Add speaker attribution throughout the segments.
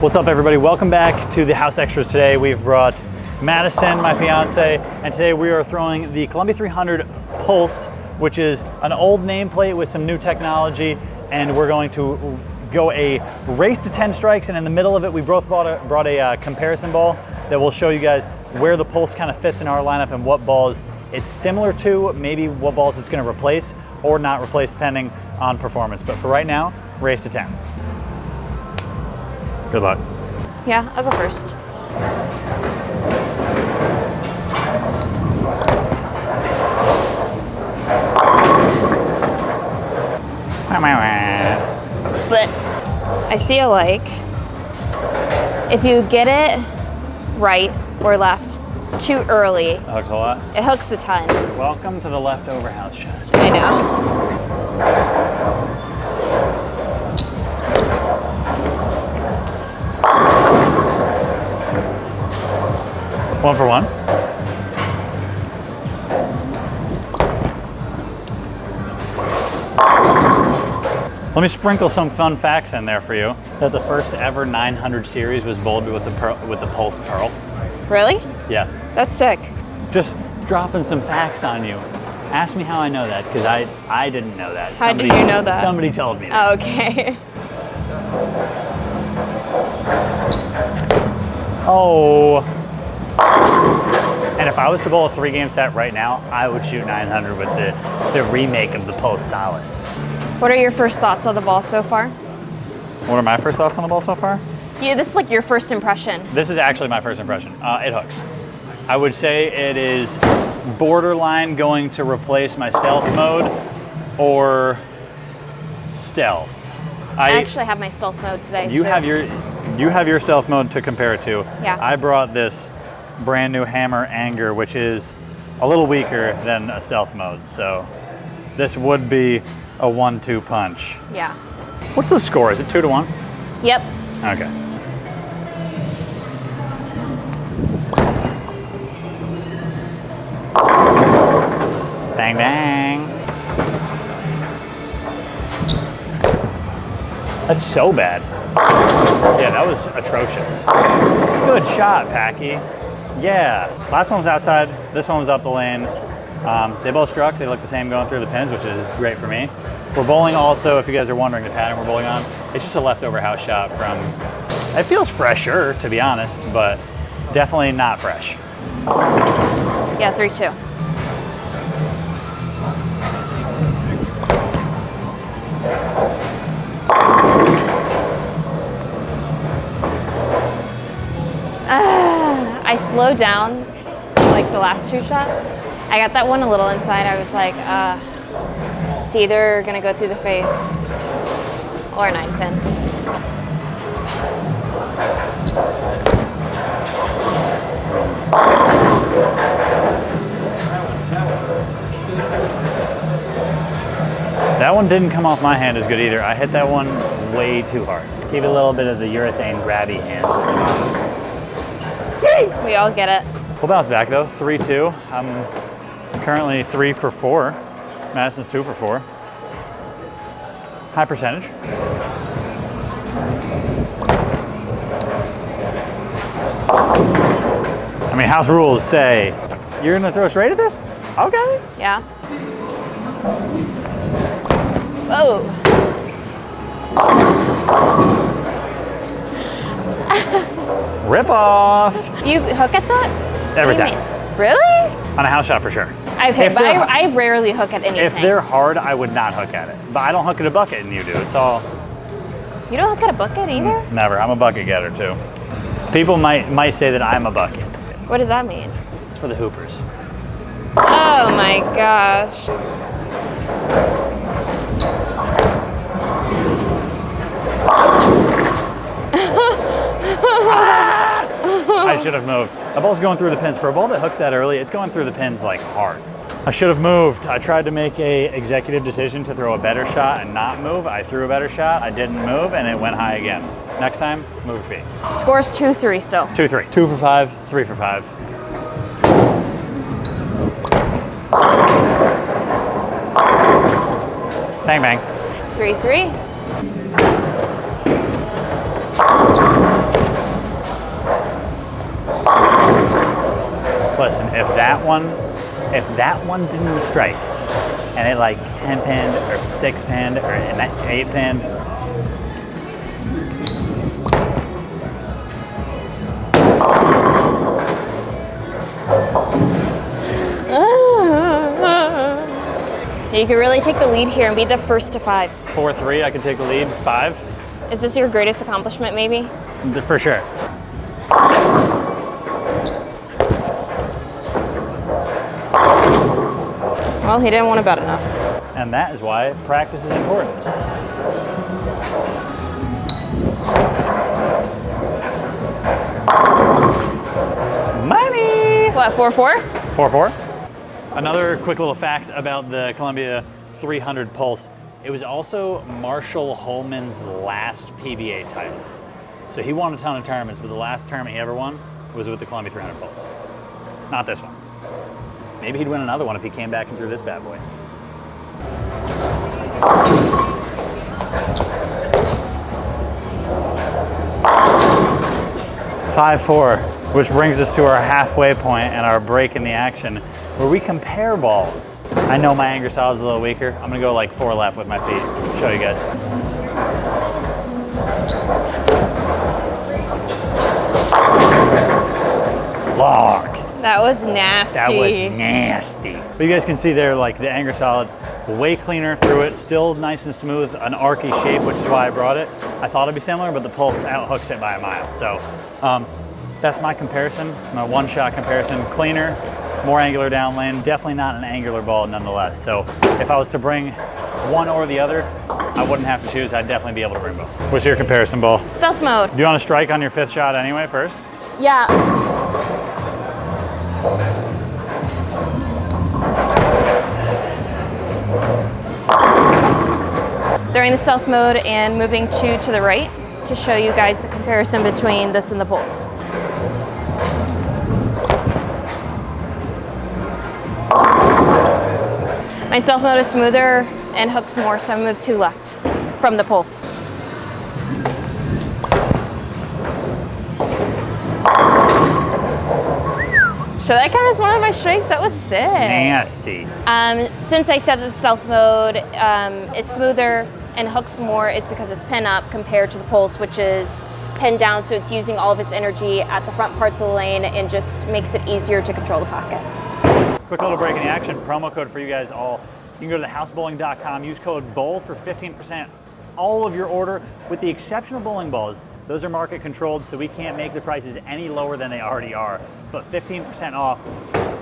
Speaker 1: What's up everybody, welcome back to the House Extras. Today we've brought Madison, my fiance, and today we are throwing the Colombia 300 Pulse, which is an old nameplate with some new technology, and we're going to go a race to 10 strikes, and in the middle of it we both brought a comparison ball that will show you guys where the Pulse kind of fits in our lineup and what balls it's similar to, maybe what balls it's going to replace or not replace depending on performance. But for right now, race to 10. Good luck.
Speaker 2: Yeah, I'll go first. But I feel like if you get it right or left too early,
Speaker 1: That hooks a lot.
Speaker 2: it hooks a ton.
Speaker 1: Welcome to the leftover house shot.
Speaker 2: I know.
Speaker 1: One for one. Let me sprinkle some fun facts in there for you. That the first ever 900 series was bowled with the Pulse Pearl.
Speaker 2: Really?
Speaker 1: Yeah.
Speaker 2: That's sick.
Speaker 1: Just dropping some facts on you. Ask me how I know that, because I didn't know that.
Speaker 2: How did you know that?
Speaker 1: Somebody told me that.
Speaker 2: Oh, okay.
Speaker 1: Oh. And if I was to bowl a 3-game set right now, I would shoot 900 with the remake of the Pulse Solid.
Speaker 2: What are your first thoughts on the ball so far?
Speaker 1: What are my first thoughts on the ball so far?
Speaker 2: Yeah, this is like your first impression.
Speaker 1: This is actually my first impression. It hooks. I would say it is borderline going to replace my stealth mode or stealth.
Speaker 2: I actually have my stealth mode today.
Speaker 1: You
Speaker 2: too.
Speaker 1: have your stealth mode to compare it to.
Speaker 2: Yeah.
Speaker 1: I brought this brand new Hammer Anger, which is a little weaker than a stealth mode. So this would be a 1-2 punch.
Speaker 2: Yeah.
Speaker 1: What's the score? Is it 2-1?
Speaker 2: Yep.
Speaker 1: Okay. Bang, bang. That's so bad. Yeah, that was atrocious. Good shot, Packy. Yeah, last one was outside, this one was up the lane. They both struck, they look the same going through the pins, which is great for me. We're bowling also, if you guys are wondering the pattern we're bowling on, it's just a leftover house shot from, it feels fresher, to be honest, but definitely not fresh.
Speaker 2: Yeah, 3-2. I slowed down like the last 2 shots. I got that one a little inside. I was like, it's either gonna go through the face or 9-pin.
Speaker 1: That one didn't come off my hand as good either. I hit that one way too hard. Give it a little bit of the urethane grabby hands.
Speaker 2: We all get it.
Speaker 1: We'll bounce back though, 3-2. I'm currently 3 for 4. Madison's 2 for 4. High percentage. I mean, house rules say, you're gonna throw straight at this? Okay.
Speaker 2: Yeah. Whoa.
Speaker 1: Rip off.
Speaker 2: You hook at that?
Speaker 1: Every
Speaker 2: What do you
Speaker 1: time.
Speaker 2: mean? Really?
Speaker 1: On a house shot for sure.
Speaker 2: Okay,
Speaker 1: If
Speaker 2: but
Speaker 1: they're-
Speaker 2: I rarely hook at anything.
Speaker 1: If they're hard, I would not hook at it. But I don't hook at a bucket and you do. It's all,
Speaker 2: You don't hook at a bucket either?
Speaker 1: never. I'm a bucket getter too. People might say that I'm a bucket.
Speaker 2: What does that mean?
Speaker 1: It's for the hoopers.
Speaker 2: Oh my gosh.
Speaker 1: I should have moved. The ball's going through the pins. For a ball that hooks that early, it's going through the pins like hard. I should have moved. I tried to make a executive decision to throw a better shot and not move. I threw a better shot, I didn't move, and it went high again. Next time, move your feet.
Speaker 2: Score's 2-3 still.
Speaker 1: 2-3. 2 for 5, 3 for 5. Bang, bang.
Speaker 2: 3-3.
Speaker 1: that one didn't strike, and it like 10 pinned or 6 pinned or 8 pinned.
Speaker 2: You can really take the lead here and be the first to 5.
Speaker 1: 4-3, I could take the lead. 5.
Speaker 2: Is this your greatest accomplishment, maybe?
Speaker 1: For sure.
Speaker 2: Well, he didn't want to bet enough.
Speaker 1: And that is why practice is important. Money!
Speaker 2: What, 4-4?
Speaker 1: 4-4. Another quick little fact about the Colombia 300 Pulse. It was also Marshall Holman's last PBA title. So he won a ton of tournaments, but the last tournament he ever won was with the Colombia 300 Pulse. Not this one. Maybe he'd win another one if he came back and threw this bad boy. (5-4), which brings us to our halfway point and our break in the action, where we compare balls. I know my anger solid's a little weaker. I'm gonna go like 4 left with my feet. Show you guys. Lock.
Speaker 2: That was nasty.
Speaker 1: That was nasty. But you guys can see there, like the anger solid, way cleaner through it, still nice and smooth, an archy shape, which is why I brought it. I thought it'd be similar, but the Pulse out-hooks it by a mile. So that's my comparison, my one-shot comparison. Cleaner, more angular down lane, definitely not an angular ball nonetheless. So if I was to bring one or the other, I wouldn't have to choose. I'd definitely be able to bring both. What's your comparison ball?
Speaker 2: Stealth mode.
Speaker 1: Do you want to strike on your 5th shot anyway first?
Speaker 2: Yeah. During the stealth mode and moving 2 to the right to show you guys the comparison between this and the Pulse. My stealth mode is smoother and hooks more, so I move 2 left from the Pulse. So that kind of is one of my strikes. That was sick.
Speaker 1: Nasty.
Speaker 2: Since I said that the stealth mode is smoother and hooks more, is because it's pin up compared to the Pulse, which is pinned down, so it's using all of its energy at the front parts of the lane and just makes it easier to control the pocket.
Speaker 1: Quick little break in the action, promo code for you guys all. You can go to thehousebowling.com, use code BOWL for 15% all of your order, with the exception of bowling balls. Those are market controlled, so we can't make the prices any lower than they already are. But 15% off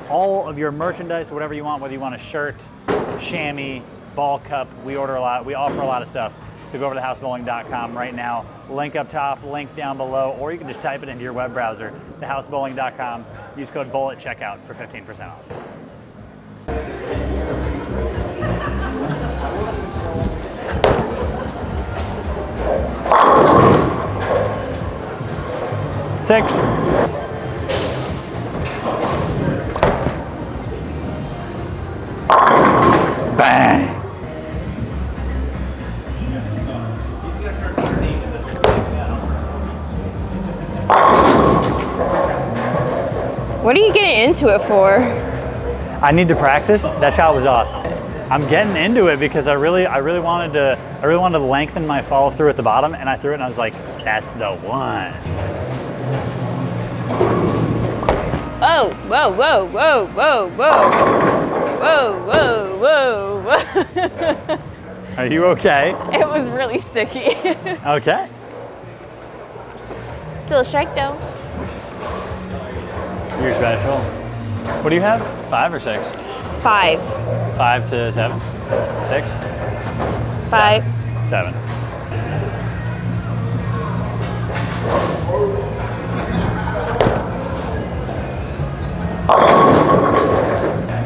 Speaker 1: all of your merchandise, whatever you want, whether you want a shirt, chamois, ball cup. We offer a lot of stuff. So go over to thehousebowling.com right now. Link up top, link down below, or you can just type it into your web browser, thehousebowling.com. Use code BOWL at checkout for 15% off. Six. Bang.
Speaker 2: What are you getting into it for?
Speaker 1: I need to practice. That shot was awesome. I'm getting into it because I really wanted to lengthen my follow through at the bottom, and I threw it and I was like, that's the one.
Speaker 2: Oh, whoa, whoa, whoa, whoa, whoa. Whoa, whoa, whoa.
Speaker 1: Are you okay?
Speaker 2: It was really sticky.
Speaker 1: Okay.
Speaker 2: Still a strike though.
Speaker 1: You're special. What do you have? 5 or 6?
Speaker 2: 5.
Speaker 1: 5 to 7? 6?
Speaker 2: 5.
Speaker 1: 7.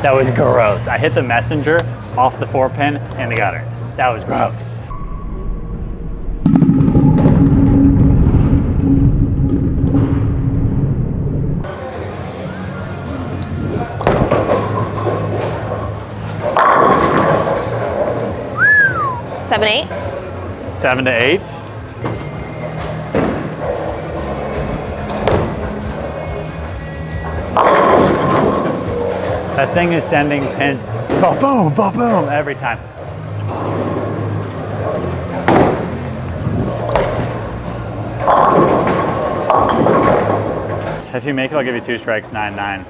Speaker 1: That was gross. I hit the messenger off the 4-pin and the gutter. That was gross.
Speaker 2: Seven, 8.
Speaker 1: 7 to 8. That thing is sending pins, boom, boom, boom, every time. If you make it, I'll give you 2 strikes, 9-9.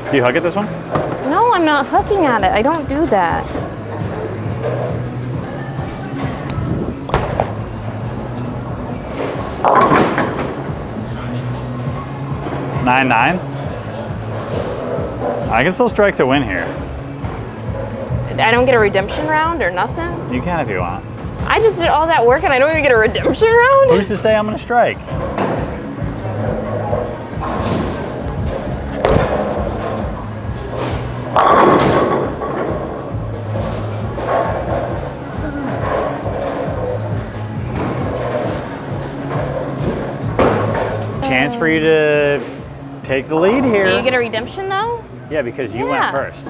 Speaker 1: Do you hook at this one?
Speaker 2: No, I'm not hooking at it. I don't do that.
Speaker 1: Nine. I can still strike to win here.
Speaker 2: I don't get a redemption round or nothing?
Speaker 1: You can if you want.
Speaker 2: I just did all that work and I don't even get a redemption round?
Speaker 1: Who's to say I'm gonna strike? Chance for you to take the lead here.
Speaker 2: Do you get a redemption though?
Speaker 1: Yeah, because you went first.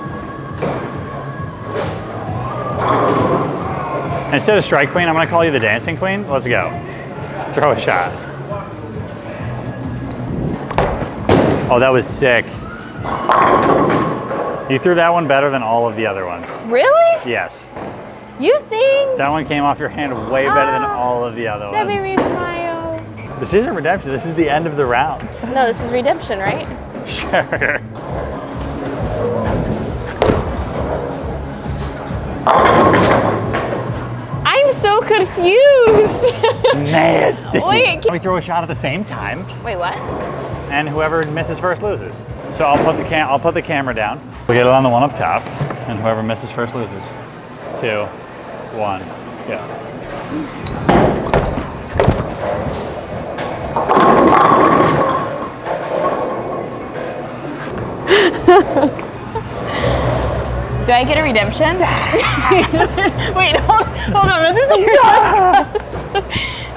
Speaker 1: Instead of strike queen, I'm gonna call you the dancing queen. Let's go. Throw a shot. Oh, that was sick. You threw that one better than all of the other ones.
Speaker 2: Really?
Speaker 1: Yes.
Speaker 2: You think?
Speaker 1: That one came off your hand way better than all of the other
Speaker 2: That
Speaker 1: ones.
Speaker 2: made me smile.
Speaker 1: This isn't redemption, this is the end of the round.
Speaker 2: No, this is redemption, right?
Speaker 1: Sure.
Speaker 2: I'm so confused.
Speaker 1: Nasty.
Speaker 2: Wait,
Speaker 1: We throw a shot at the same time,
Speaker 2: Wait, what?
Speaker 1: and whoever misses first loses. So I'll put the camera down. We'll get it on the one up top, and whoever misses first loses. 2, 1, go.
Speaker 2: Do I get a redemption? Wait, hold on. This is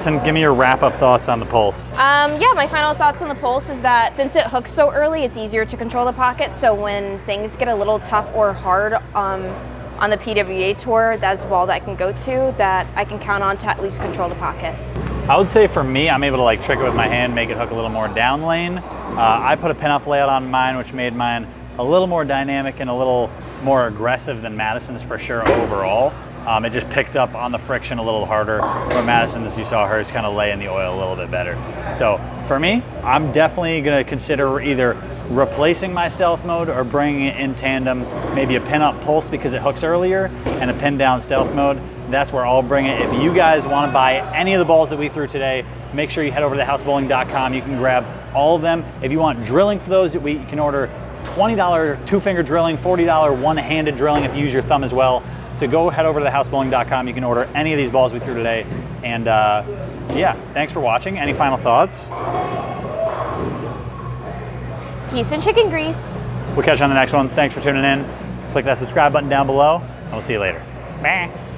Speaker 1: And give me your wrap-up thoughts on the Pulse.
Speaker 2: Yeah, my final thoughts on the Pulse is that since it hooks so early, it's easier to control the pocket. So when things get a little tough or hard on the PWA tour, that's a ball that I can go to that I can count on to at least control the pocket.
Speaker 1: I would say for me, I'm able to like trick it with my hand, make it hook a little more down lane. I put a pin-up layout on mine, which made mine a little more dynamic and a little more aggressive than Madison's for sure overall. It just picked up on the friction a little harder, where Madison, as you saw hers, kind of lay in the oil a little bit better. So for me, I'm definitely gonna consider either replacing my stealth mode or bringing it in tandem, maybe a pin-up Pulse because it hooks earlier and a pin-down stealth mode. That's where I'll bring it. If you guys wanna buy any of the balls that we threw today, make sure you head over to thehousebowling.com. You can grab all of them. If you want drilling for those, you can order $20 two-finger drilling, $40 one-handed drilling if you use your thumb as well. So go head over to thehousebowling.com. You can order any of these balls we threw today. And yeah, thanks for watching. Any final thoughts?
Speaker 2: Peace and chicken grease.
Speaker 1: We'll catch you on the next one. Thanks for tuning in. Click that subscribe button down below, and we'll see you later. Bye.